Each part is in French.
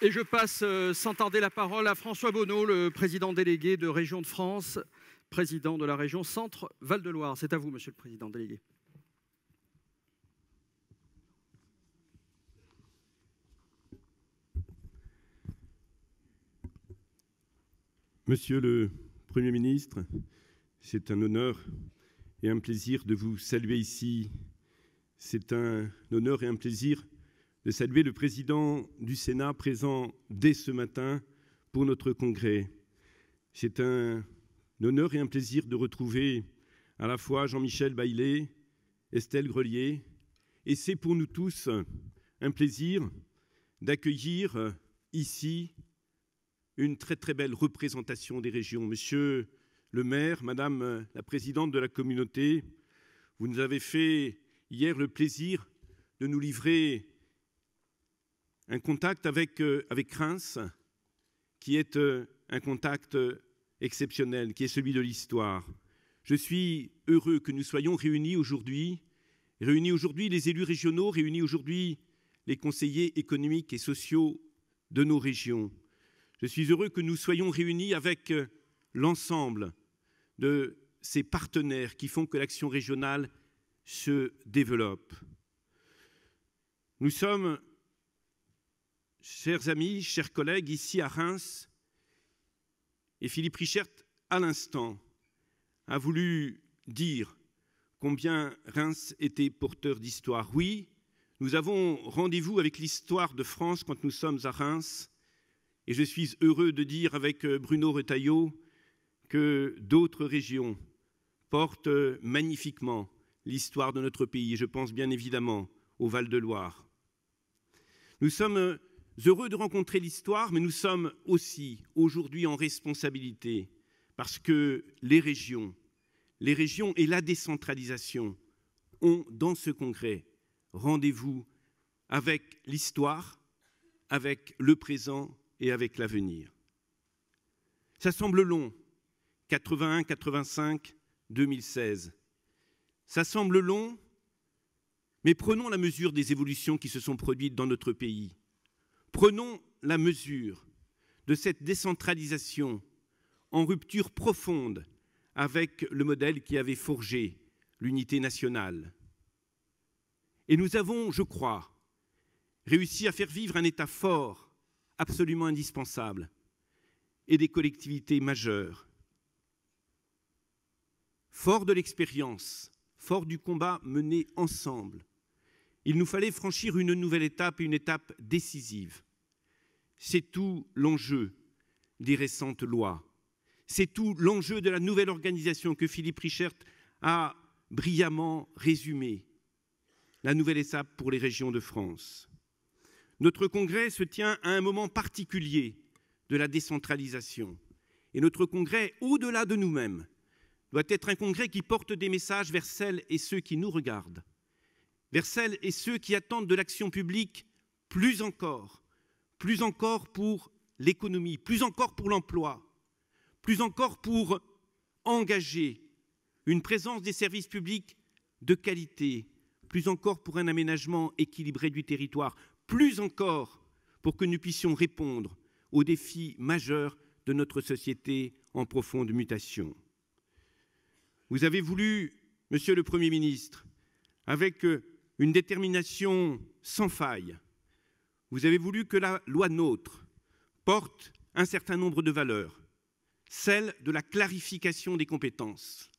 Et je passe sans tarder la parole à François Bonneau, le président délégué de Régions de France, président de la région Centre-Val de Loire. C'est à vous, monsieur le président délégué. Monsieur le Premier ministre, c'est un honneur et un plaisir de vous saluer ici. C'est un honneur et un plaisir de saluer le président du Sénat présent dès ce matin pour notre congrès. C'est un honneur et un plaisir de retrouver à la fois Jean-Michel Baillet, Estelle Grelier, et c'est pour nous tous un plaisir d'accueillir ici une très très belle représentation des régions. Monsieur le maire, madame la présidente de la communauté, vous nous avez fait hier le plaisir de nous livrer un contact avec Reims, qui est un contact exceptionnel, qui est celui de l'histoire. Je suis heureux que nous soyons réunis aujourd'hui les élus régionaux, réunis aujourd'hui les conseillers économiques et sociaux de nos régions. Je suis heureux que nous soyons réunis avec l'ensemble de ces partenaires qui font que l'action régionale se développe. Nous sommes, chers amis, chers collègues, ici à Reims, et Philippe Richert, à l'instant, a voulu dire combien Reims était porteur d'histoire. Oui, nous avons rendez-vous avec l'histoire de France quand nous sommes à Reims, et je suis heureux de dire avec Bruno Retailleau que d'autres régions portent magnifiquement l'histoire de notre pays. Je pense bien évidemment au Val-de-Loire. Nous sommes heureux de rencontrer l'histoire, mais nous sommes aussi aujourd'hui en responsabilité parce que les régions et la décentralisation ont dans ce congrès rendez-vous avec l'histoire, avec le présent et avec l'avenir. Ça semble long, 81, 85, 2016. Ça semble long, mais prenons la mesure des évolutions qui se sont produites dans notre pays. Prenons la mesure de cette décentralisation en rupture profonde avec le modèle qui avait forgé l'unité nationale. Et nous avons, je crois, réussi à faire vivre un État fort, absolument indispensable, et des collectivités majeures. Fort de l'expérience, fort du combat mené ensemble, il nous fallait franchir une nouvelle étape, une étape décisive. C'est tout l'enjeu des récentes lois. C'est tout l'enjeu de la nouvelle organisation que Philippe Richert a brillamment résumée. La nouvelle étape pour les régions de France. Notre congrès se tient à un moment particulier de la décentralisation. Et notre congrès, au-delà de nous-mêmes, doit être un congrès qui porte des messages vers celles et ceux qui nous regardent, vers celles et ceux qui attendent de l'action publique plus encore pour l'économie, plus encore pour l'emploi, plus encore pour engager une présence des services publics de qualité, plus encore pour un aménagement équilibré du territoire, plus encore pour que nous puissions répondre aux défis majeurs de notre société en profonde mutation. Vous avez voulu, Monsieur le Premier ministre, avec une détermination sans faille, vous avez voulu que la loi NOTRe porte un certain nombre de valeurs, celle de la clarification des compétences.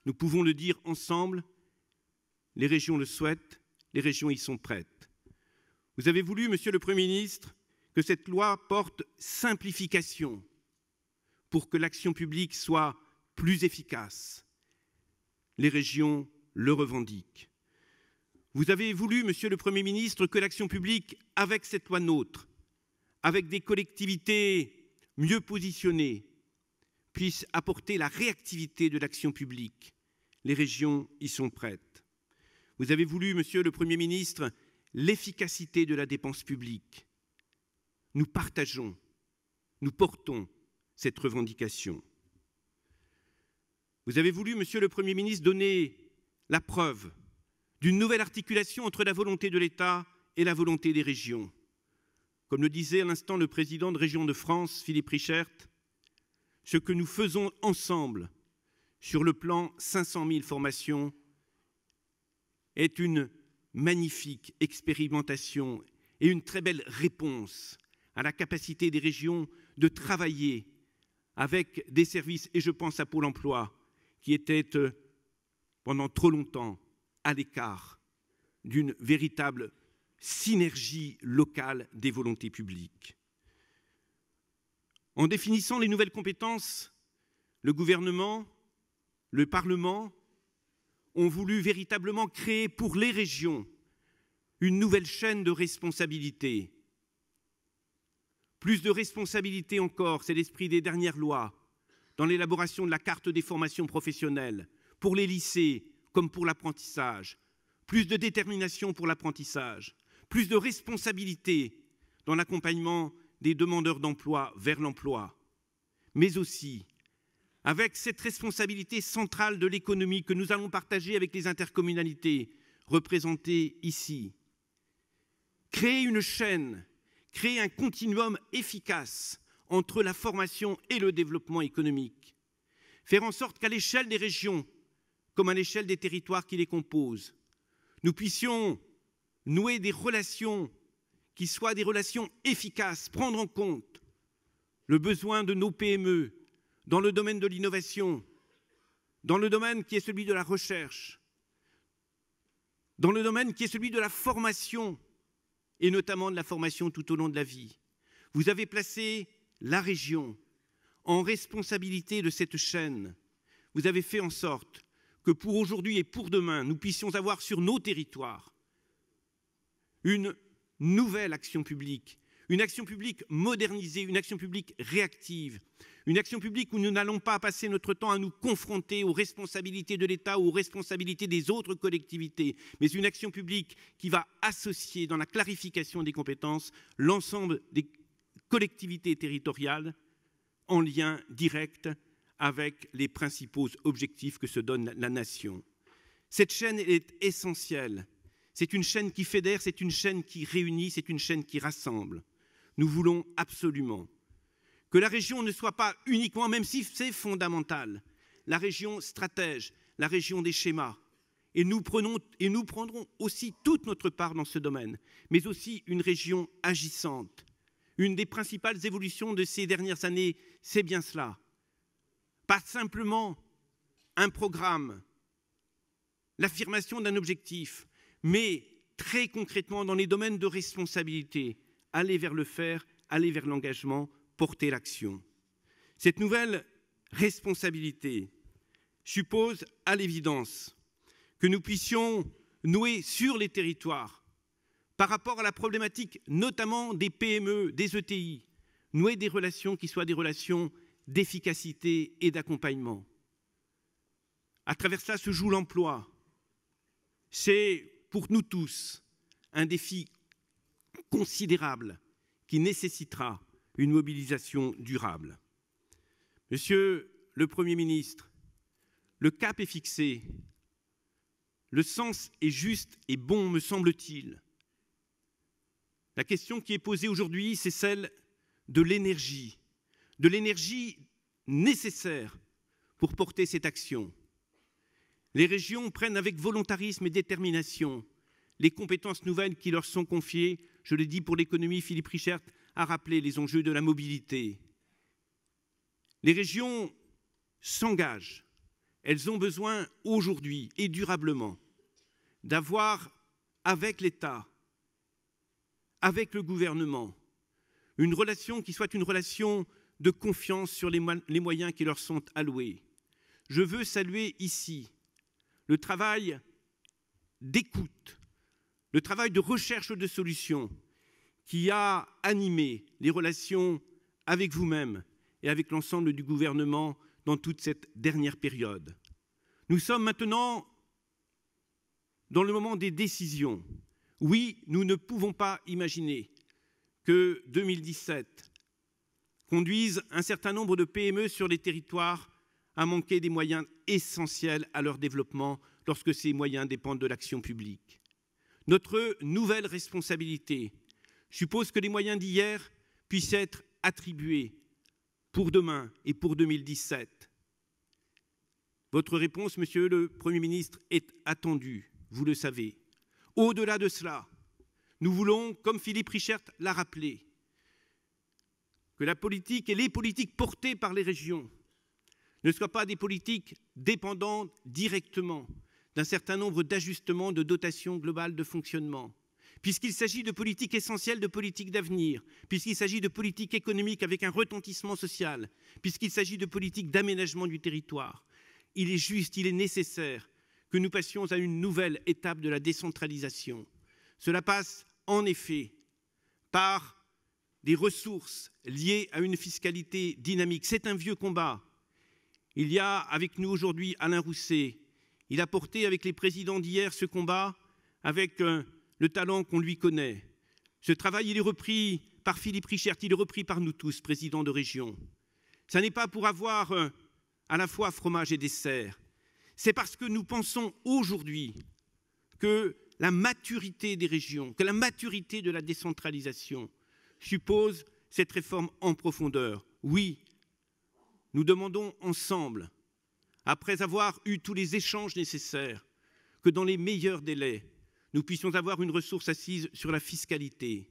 Nous pouvons le dire ensemble, les régions le souhaitent, les régions y sont prêtes. Vous avez voulu, Monsieur le Premier ministre, que cette loi porte simplification pour que l'action publique soit plus efficace. Les régions le revendiquent. Vous avez voulu, Monsieur le Premier ministre, que l'action publique, avec cette loi NOTRe, avec des collectivités mieux positionnées, puisse apporter la réactivité de l'action publique. Les régions y sont prêtes. Vous avez voulu, Monsieur le Premier ministre, l'efficacité de la dépense publique. Nous partageons, nous portons cette revendication. Vous avez voulu, Monsieur le Premier ministre, donner la preuve d'une nouvelle articulation entre la volonté de l'État et la volonté des régions. comme le disait à l'instant le président de Région de France, Philippe Richert, ce que nous faisons ensemble sur le plan 500 000 formations est une magnifique expérimentation et une très belle réponse à la capacité des régions de travailler avec des services, et je pense à Pôle emploi, qui était pendant trop longtemps à l'écart d'une véritable synergie locale des volontés publiques. En définissant les nouvelles compétences, le gouvernement, le Parlement ont voulu véritablement créer pour les régions une nouvelle chaîne de responsabilité. Plus de responsabilité encore, c'est l'esprit des dernières lois, dans l'élaboration de la carte des formations professionnelles, pour les lycées comme pour l'apprentissage. Plus de détermination pour l'apprentissage, plus de responsabilité dans l'accompagnement des demandeurs d'emploi vers l'emploi, mais aussi avec cette responsabilité centrale de l'économie que nous allons partager avec les intercommunalités représentées ici. Créer une chaîne, créer un continuum efficace entre la formation et le développement économique. Faire en sorte qu'à l'échelle des régions, comme à l'échelle des territoires qui les composent, nous puissions nouer des relations qui soient des relations efficaces, prendre en compte le besoin de nos PME dans le domaine de l'innovation, dans le domaine qui est celui de la recherche, dans le domaine qui est celui de la formation, et notamment de la formation tout au long de la vie. Vous avez placé la région en responsabilité de cette chaîne. Vous avez fait en sorte que pour aujourd'hui et pour demain, nous puissions avoir sur nos territoires une nouvelle action publique modernisée, une action publique réactive, une action publique où nous n'allons pas passer notre temps à nous confronter aux responsabilités de l'État ou aux responsabilités des autres collectivités, mais une action publique qui va associer dans la clarification des compétences l'ensemble des collectivités territoriales en lien direct avec les principaux objectifs que se donne la nation. Cette chaîne est essentielle. C'est une chaîne qui fédère, c'est une chaîne qui réunit, c'est une chaîne qui rassemble. Nous voulons absolument que la région ne soit pas uniquement, même si c'est fondamental, la région stratège, la région des schémas. Et nous prendrons aussi toute notre part dans ce domaine, mais aussi une région agissante. Une des principales évolutions de ces dernières années, c'est bien cela. Pas simplement un programme, l'affirmation d'un objectif, mais très concrètement dans les domaines de responsabilité, aller vers le faire, aller vers l'engagement, porter l'action. Cette nouvelle responsabilité suppose à l'évidence que nous puissions nouer sur les territoires, par rapport à la problématique notamment des PME, des ETI, nouer des relations qui soient des relations d'efficacité et d'accompagnement. À travers cela se joue l'emploi. C'est pour nous tous un défi considérable qui nécessitera une mobilisation durable. Monsieur le Premier ministre, le cap est fixé, le sens est juste et bon, me semble-t-il. La question qui est posée aujourd'hui, c'est celle de l'énergie nécessaire pour porter cette action. Les régions prennent avec volontarisme et détermination les compétences nouvelles qui leur sont confiées. Je l'ai dit pour l'économie, Philippe Richert a rappelé les enjeux de la mobilité. Les régions s'engagent. Elles ont besoin aujourd'hui et durablement d'avoir avec l'État, avec le gouvernement, une relation qui soit une relation de confiance sur les moyens qui leur sont alloués. Je veux saluer ici le travail d'écoute, le travail de recherche de solutions qui a animé les relations avec vous-même et avec l'ensemble du gouvernement dans toute cette dernière période. Nous sommes maintenant dans le moment des décisions. Oui, nous ne pouvons pas imaginer que 2017 conduise un certain nombre de PME sur les territoires à manquer des moyens essentiels à leur développement lorsque ces moyens dépendent de l'action publique. Notre nouvelle responsabilité Je suppose que les moyens d'hier puissent être attribués pour demain et pour 2017. Votre réponse, Monsieur le Premier ministre, est attendue, vous le savez. Au-delà de cela, nous voulons, comme Philippe Richert l'a rappelé, que la politique et les politiques portées par les régions ne soient pas des politiques dépendantes directement d'un certain nombre d'ajustements de dotation globale de fonctionnement, puisqu'il s'agit de politiques essentielles, de politiques d'avenir, puisqu'il s'agit de politiques économiques avec un retentissement social, puisqu'il s'agit de politiques d'aménagement du territoire. Il est juste, il est nécessaire que nous passions à une nouvelle étape de la décentralisation. Cela passe en effet par des ressources liées à une fiscalité dynamique. C'est un vieux combat. Il y a avec nous aujourd'hui Alain Rousset. Il a porté avec les présidents d'hier ce combat avec le talent qu'on lui connaît. Ce travail, il est repris par Philippe Richert, il est repris par nous tous, présidents de région. Ce n'est pas pour avoir à la fois fromage et dessert. C'est parce que nous pensons aujourd'hui que la maturité des régions, que la maturité de la décentralisation suppose cette réforme en profondeur. Oui, nous demandons ensemble, après avoir eu tous les échanges nécessaires, que dans les meilleurs délais, nous puissions avoir une ressource assise sur la fiscalité.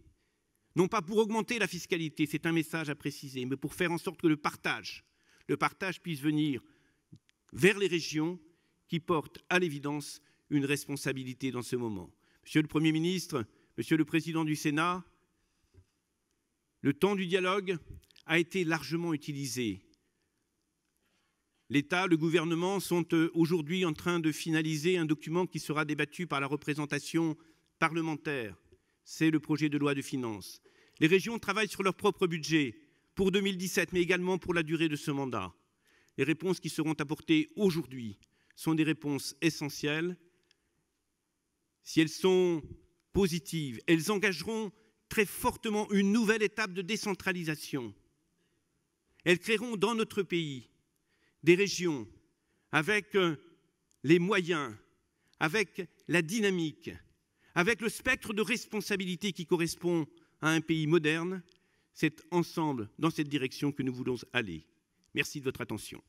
Non pas pour augmenter la fiscalité, c'est un message à préciser, mais pour faire en sorte que le partage puisse venir vers les régions qui portent à l'évidence une responsabilité dans ce moment. Monsieur le Premier ministre, Monsieur le Président du Sénat, le temps du dialogue a été largement utilisé. L'État, le gouvernement sont aujourd'hui en train de finaliser un document qui sera débattu par la représentation parlementaire. C'est le projet de loi de finances. Les régions travaillent sur leur propre budget pour 2017, mais également pour la durée de ce mandat. Les réponses qui seront apportées aujourd'hui sont des réponses essentielles. Si elles sont positives, elles engageront très fortement une nouvelle étape de décentralisation. Elles créeront dans notre pays des régions avec les moyens, avec la dynamique, avec le spectre de responsabilité qui correspond à un pays moderne. C'est ensemble, dans cette direction, que nous voulons aller. Merci de votre attention.